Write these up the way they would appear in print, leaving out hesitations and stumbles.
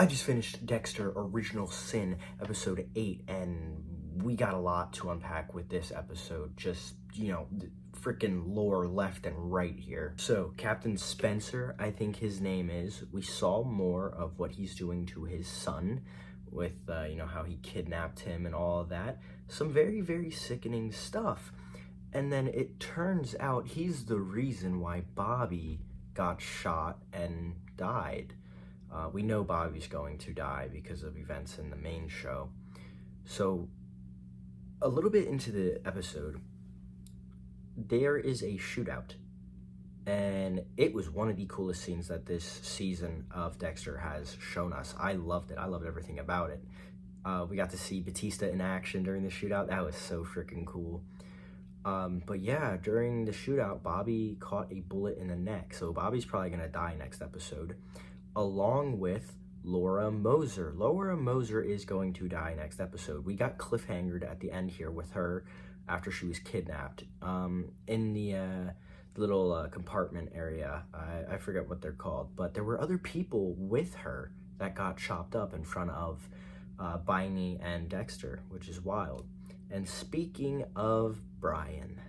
I just finished Dexter Original Sin, episode 8, and we got a lot to unpack with this episode. Just, freaking lore left and right here. So, Captain Spencer, I think his name is, we saw more of what he's doing to his son with, how he kidnapped him and all of that. Some very, very sickening stuff. And then it turns out he's the reason why Bobby got shot and died. We know Bobby's going to die because of events in the main show. So, a little bit into the episode, there is a shootout. And it was one of the coolest scenes that this season of Dexter has shown us. I loved it. I loved everything about it. We got to see Batista in action during the shootout. That was so freaking cool. But yeah, during the shootout, Bobby caught a bullet in the neck. So Bobby's probably going to die next episode, along with Laura Moser. Laura Moser is going to die next episode. We got cliffhangered at the end here with her after she was kidnapped in the little compartment area. I forget what they're called, but there were other people with her that got chopped up in front of Biney and Dexter, which is wild. And speaking of Brian,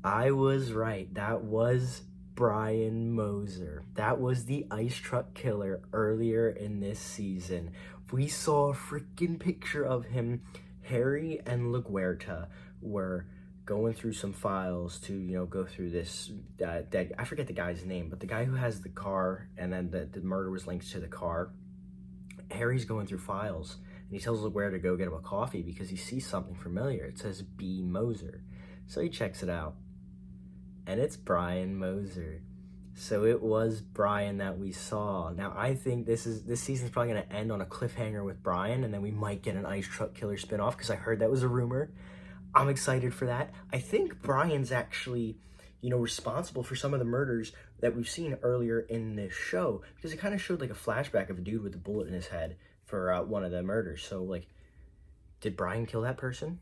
I was right. That was Brian Moser. That was the ice truck killer earlier in this season. We saw a freaking picture of him. Harry and LaGuerta were going through some files to, go through this dead, I forget the guy's name, but the guy who has the car and then the murder was linked to the car. Harry's going through files and he tells LaGuerta to go get him a coffee because he sees something familiar. It says B. Moser. So he checks it out. And it's Brian Moser. So it was Brian that we saw. Now I think this season's probably gonna end on a cliffhanger with Brian, and then we might get an ice truck killer spinoff because I heard that was a rumor. I'm excited for that. I think Brian's actually, responsible for some of the murders that we've seen earlier in this show, because it kind of showed like a flashback of a dude with a bullet in his head for one of the murders. So like, did Brian kill that person?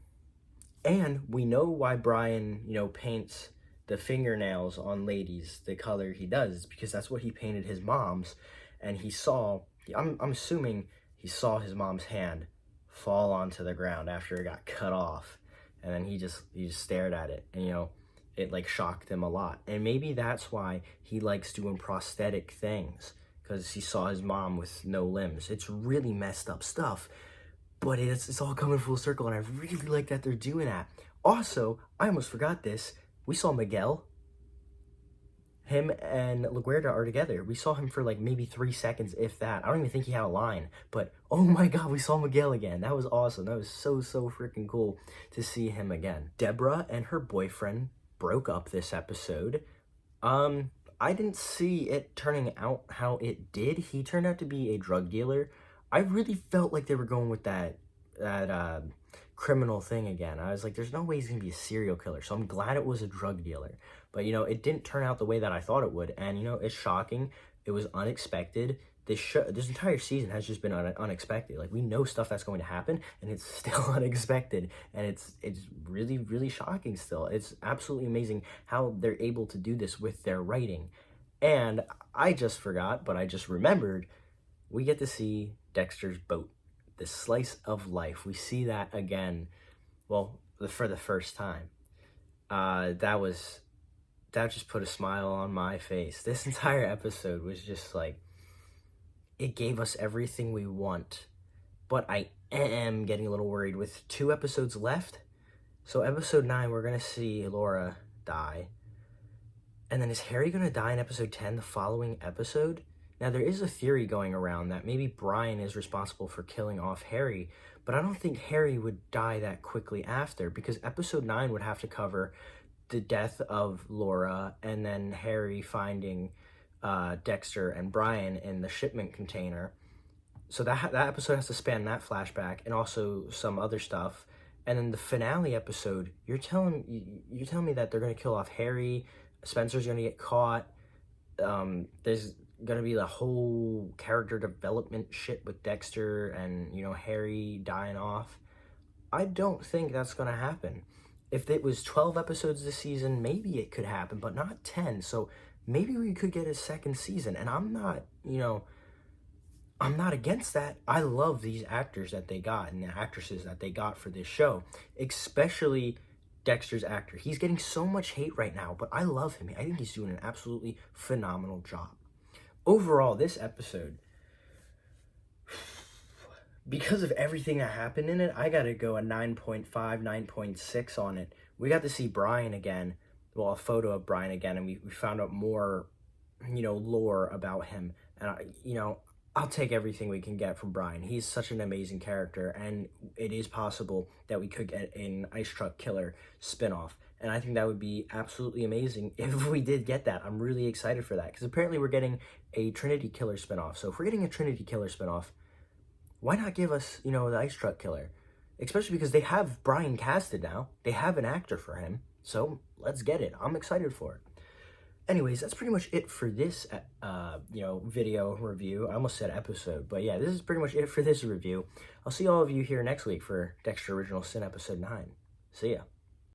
And we know why Brian, paints the fingernails on ladies the color he does, because that's what he painted his mom's. And he saw, I'm assuming he saw his mom's hand fall onto the ground after it got cut off, and then he just stared at it, and it like shocked him a lot. And maybe that's why he likes doing prosthetic things, because he saw his mom with no limbs. It's really messed up stuff, but it's all coming full circle, and I really like that they're doing that. Also, I almost forgot this. We saw Miguel. Him and LaGuerta are together. We saw him for like maybe 3 seconds, if that. I don't even think he had a line. But, oh my god, we saw Miguel again. That was awesome. That was so freaking cool to see him again. Deborah and her boyfriend broke up this episode. I didn't see it turning out how it did. He turned out to be a drug dealer. I really felt like they were going with that criminal thing again. I was like, there's no way he's gonna be a serial killer, so I'm glad it was a drug dealer. But it didn't turn out the way that I thought it would, and it's shocking. It was unexpected. This entire season has just been unexpected. Like, we know stuff that's going to happen, and it's still unexpected, and it's really shocking still. It's absolutely amazing how they're able to do this with their writing. And I just forgot, but I just remembered, we get to see Dexter's boat. This slice of life. We see that again, well, for the first time. That just put a smile on my face. This entire episode was just like, it gave us everything we want. But I am getting a little worried with 2 episodes left. So episode 9, we're going to see Laura die. And then is Harry going to die in episode 10, the following episode? Now, there is a theory going around that maybe Brian is responsible for killing off Harry, but I don't think Harry would die that quickly after, because episode 9 would have to cover the death of Laura and then Harry finding Dexter and Brian in the shipment container. So that episode has to span that flashback and also some other stuff. And then the finale episode, you're telling me that they're going to kill off Harry, Spencer's going to get caught, there's gonna be the whole character development shit with Dexter and Harry dying off. I don't think that's gonna happen. If it was 12 episodes this season, maybe it could happen, but not 10. So maybe we could get a second season. And I'm not, I'm not against that. I love these actors that they got and the actresses that they got for this show, especially Dexter's actor. He's getting so much hate right now, but I love him. I think he's doing an absolutely phenomenal job. Overall, this episode, because of everything that happened in it, I gotta go a 9.5, 9.6 on it. We got to see Brian again, well, a photo of Brian again, and we found out more, lore about him. And, I'll take everything we can get from Brian. He's such an amazing character, and it is possible that we could get an Ice Truck Killer spinoff. And I think that would be absolutely amazing if we did get that. I'm really excited for that, because apparently we're getting a Trinity Killer spinoff. So if we're getting a Trinity Killer spinoff, why not give us, the Ice Truck Killer? Especially because they have Brian casted now. They have an actor for him. So let's get it. I'm excited for it. Anyways, that's pretty much it for this, video review. I almost said episode, but yeah, this is pretty much it for this review. I'll see all of you here next week for Dexter Original Sin episode 9. See ya.